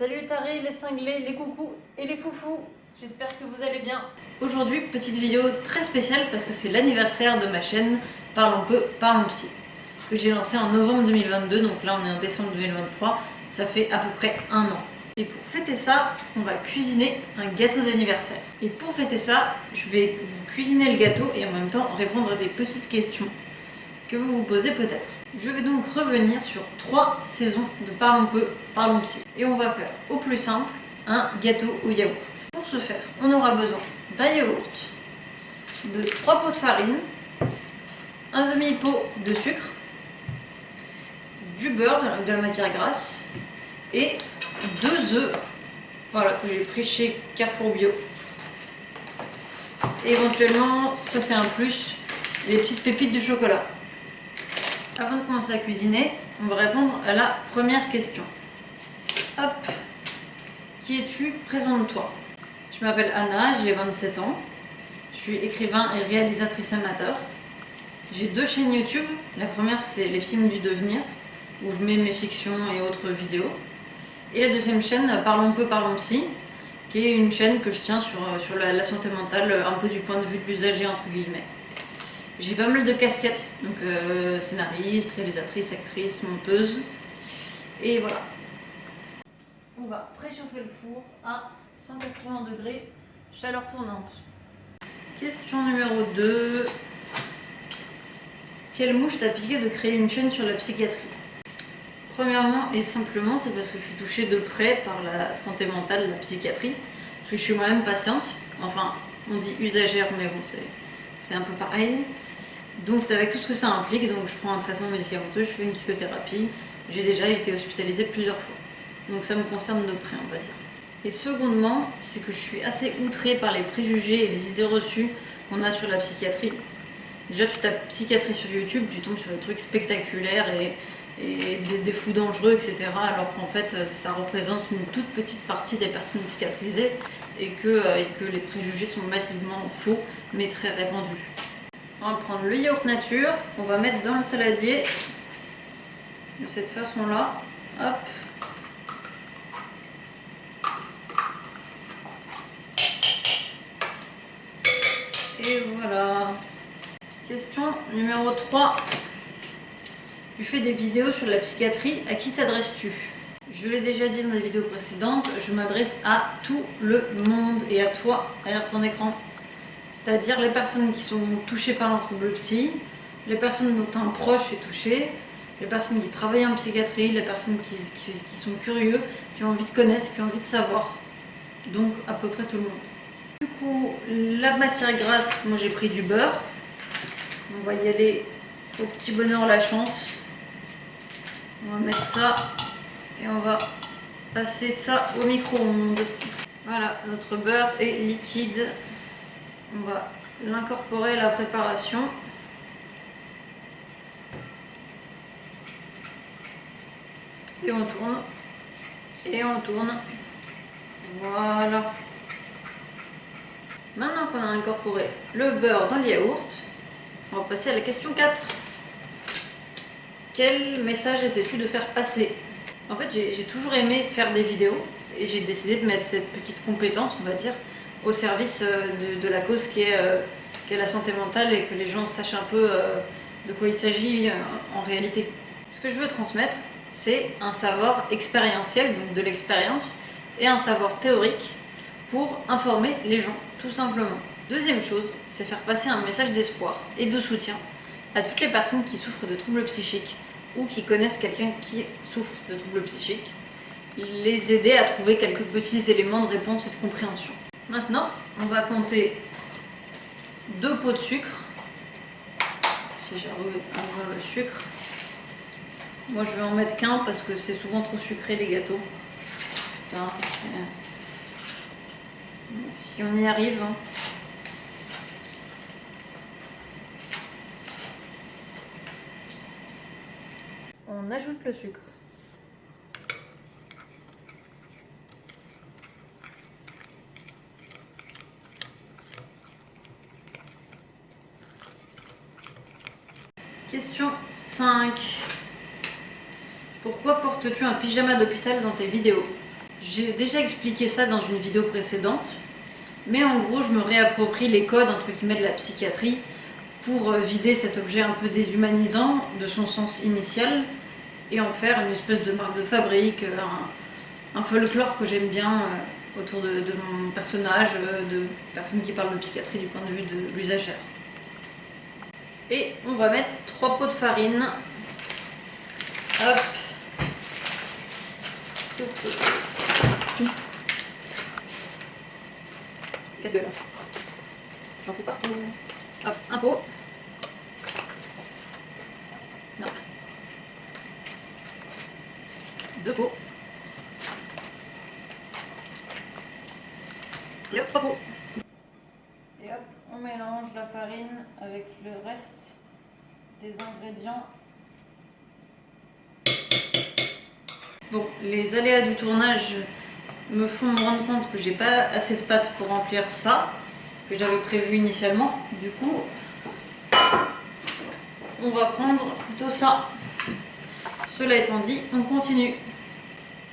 Salut les tarés, les cinglés, les coucous et les foufous. J'espère que vous allez bien. Aujourd'hui, petite vidéo très spéciale parce que c'est l'anniversaire de ma chaîne Parlons peu, parlons psy, que j'ai lancée en novembre 2022, donc là on est en décembre 2023, ça fait à peu près un an. Et pour fêter ça, on va cuisiner un gâteau d'anniversaire. Et pour fêter ça, je vais vous cuisiner le gâteau et en même temps répondre à des petites questions que vous vous posez peut-être. Je vais donc revenir sur 3 saisons de Parlons peu, parlons psy. Et on va faire au plus simple un gâteau au yaourt. Pour ce faire, on aura besoin d'un yaourt, de 3 pots de farine, un demi-pot de sucre, du beurre, de la matière grasse et 2 œufs, voilà, que j'ai pris chez Carrefour Bio. Et éventuellement, ça c'est un plus, les petites pépites de chocolat. Avant de commencer à cuisiner, on va répondre à la première question. Hop, qui es-tu? Présente-toi. Je m'appelle Anna, j'ai 27 ans. Je suis écrivain et réalisatrice amateur. J'ai 2 chaînes YouTube. La première, c'est Les Films du Devenir, où je mets mes fictions et autres vidéos. Et la deuxième chaîne, Parlons peu, parlons psy, qui est une chaîne que je tiens sur la santé mentale, un peu du point de vue de l'usager, entre guillemets. J'ai pas mal de casquettes, donc scénariste, réalisatrice, actrice, monteuse. Et voilà. On va préchauffer le four à 180 degrés, chaleur tournante. Question numéro 2. Quelle mouche t'a piqué de créer une chaîne sur la psychiatrie? Premièrement et simplement, c'est parce que je suis touchée de près par la santé mentale, la psychiatrie. Parce que je suis moi-même patiente. Enfin, on dit usagère, mais bon, c'est un peu pareil. Donc c'est avec tout ce que ça implique, donc je prends un traitement médicamenteux, je fais une psychothérapie, j'ai déjà été hospitalisée plusieurs fois. Donc ça me concerne de près, on va dire. Et secondement, c'est que je suis assez outrée par les préjugés et les idées reçues qu'on a sur la psychiatrie. Déjà tu tapes psychiatrie sur YouTube, tu tombes sur des trucs spectaculaires et des fous dangereux, etc. Alors qu'en fait ça représente une toute petite partie des personnes psychiatrisées et que les préjugés sont massivement faux mais très répandus. On va prendre le yaourt nature, on va mettre dans le saladier de cette façon-là. Hop. Et voilà. Question numéro 3. Tu fais des vidéos sur la psychiatrie, à qui t'adresses-tu? Je l'ai déjà dit dans des vidéos précédentes, je m'adresse à tout le monde et à toi derrière ton écran. C'est-à-dire les personnes qui sont touchées par un trouble psy, les personnes dont un proche est touché, les personnes qui travaillent en psychiatrie, les personnes qui sont curieux, qui ont envie de connaître, qui ont envie de savoir. Donc à peu près tout le monde. Du coup, la matière grasse, moi j'ai pris du beurre. On va y aller au petit bonheur la chance. On va mettre ça et on va passer ça au micro-ondes. Voilà, notre beurre est liquide. On va l'incorporer à la préparation. Et on tourne. Et on tourne. Voilà. Maintenant qu'on a incorporé le beurre dans le yaourt, on va passer à la question 4. Quel message essaies-tu de faire passer? En fait, j'ai toujours aimé faire des vidéos et j'ai décidé de mettre cette petite compétence, on va dire, au service de la cause qui est la santé mentale et que les gens sachent un peu de quoi il s'agit en réalité. Ce que je veux transmettre, c'est un savoir expérientiel, donc de l'expérience, et un savoir théorique pour informer les gens, tout simplement. Deuxième chose, c'est faire passer un message d'espoir et de soutien à toutes les personnes qui souffrent de troubles psychiques ou qui connaissent quelqu'un qui souffre de troubles psychiques, les aider à trouver quelques petits éléments de réponse et de compréhension. Maintenant, on va compter 2 pots de sucre. Si j'arrive à ouvrir le sucre. Moi, je vais en mettre qu'un parce que c'est souvent trop sucré les gâteaux. Putain. Si on y arrive. Hein. On ajoute le sucre. Question 5. Pourquoi portes-tu un pyjama d'hôpital dans tes vidéos? J'ai déjà expliqué ça dans une vidéo précédente, mais en gros je me réapproprie les codes entre guillemets de la psychiatrie pour vider cet objet un peu déshumanisant de son sens initial et en faire une espèce de marque de fabrique, un folklore que j'aime bien autour de mon personnage, de personnes qui parlent de psychiatrie du point de vue de l'usagère. Et on va mettre 3 pots de farine. Hop. Qu'est-ce que là? J'en sais pas. Hop, un pot. Merde. 2 pots. Et hop, 3 pots. Et hop, on mélange la farine avec le reste des ingrédients. Bon, les aléas du tournage me font me rendre compte que j'ai pas assez de pâte pour remplir ça, que j'avais prévu initialement. Du coup, on va prendre plutôt ça. Cela étant dit, on continue.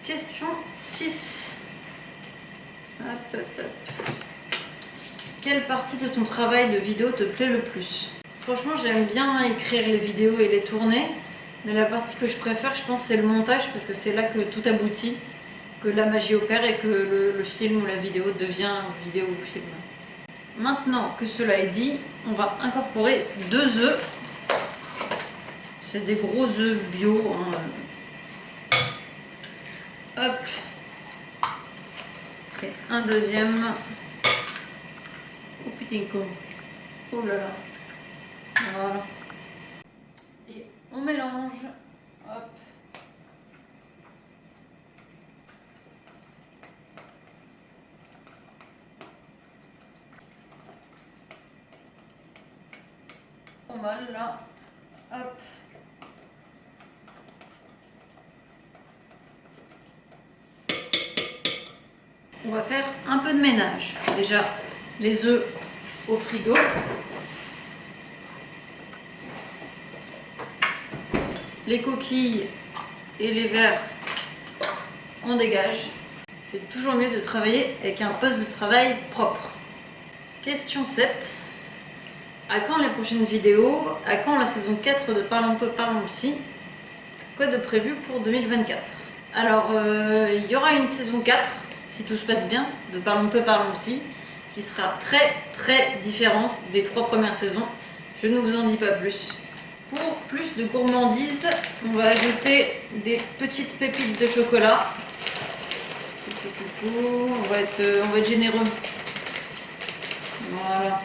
Question 6. Hop, hop, hop. Quelle partie de ton travail de vidéo te plaît le plus? Franchement, j'aime bien écrire les vidéos et les tourner, mais la partie que je préfère, je pense, c'est le montage, parce que c'est là que tout aboutit, que la magie opère et que le film ou la vidéo devient vidéo ou film. Maintenant que cela est dit, on va incorporer 2 œufs. C'est des gros œufs bio. Hop. Et un deuxième. Oh putain con. Oh là là. Voilà. Et on mélange. Hop. Pas mal là. Hop. On va faire un peu de ménage. Déjà, les œufs au frigo. Les coquilles et les verres, on dégage. C'est toujours mieux de travailler avec un poste de travail propre. Question 7. À quand les prochaines vidéos? À quand la saison 4 de Parlons peu, parlons psy? Quoi de prévu pour 2024? Alors, il y aura une saison 4, si tout se passe bien, de Parlons peu, parlons psy, qui sera très différente des 3 premières saisons. Je ne vous en dis pas plus. Pour plus de gourmandise, on va ajouter des petites pépites de chocolat. On va être généreux. Voilà.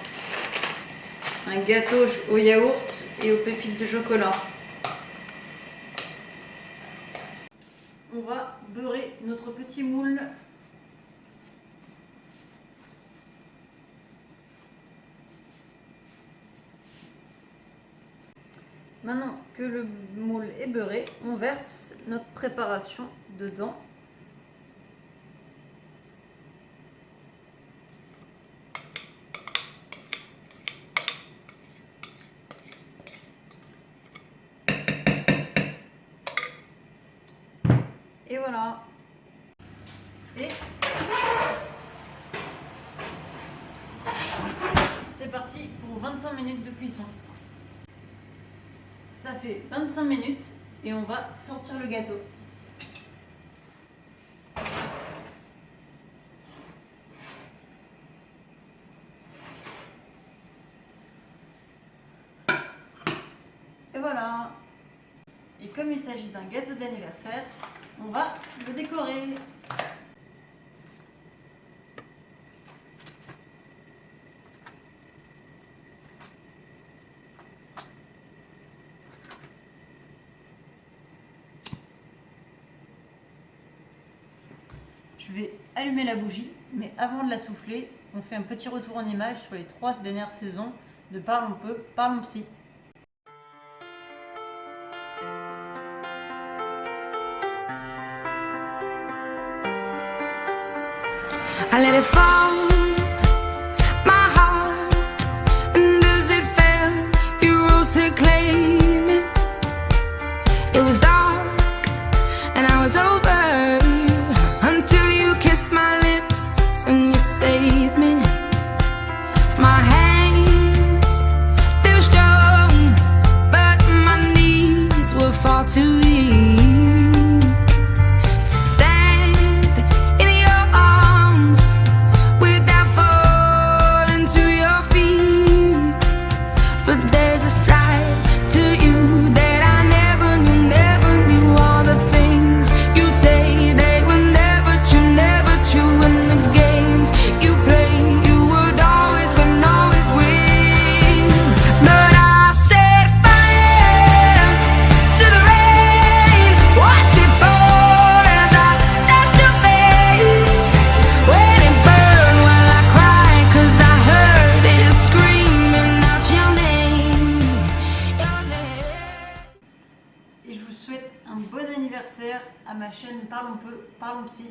Un gâteau au yaourt et aux pépites de chocolat. On va beurrer notre petit moule. Maintenant que le moule est beurré, on verse notre préparation dedans. Et voilà. Et c'est parti pour 25 minutes de cuisson. Ça fait 25 minutes et on va sortir le gâteau. Et voilà. Et comme il s'agit d'un gâteau d'anniversaire, on va le décorer. Je vais allumer la bougie, mais avant de la souffler, on fait un petit retour en image sur les 3 dernières saisons de Parlons peu, parlons psy. I let it fall, my heart, and as it fell, you rose to claim it. It was dark, and I was over until you parlons peu, parlons psy.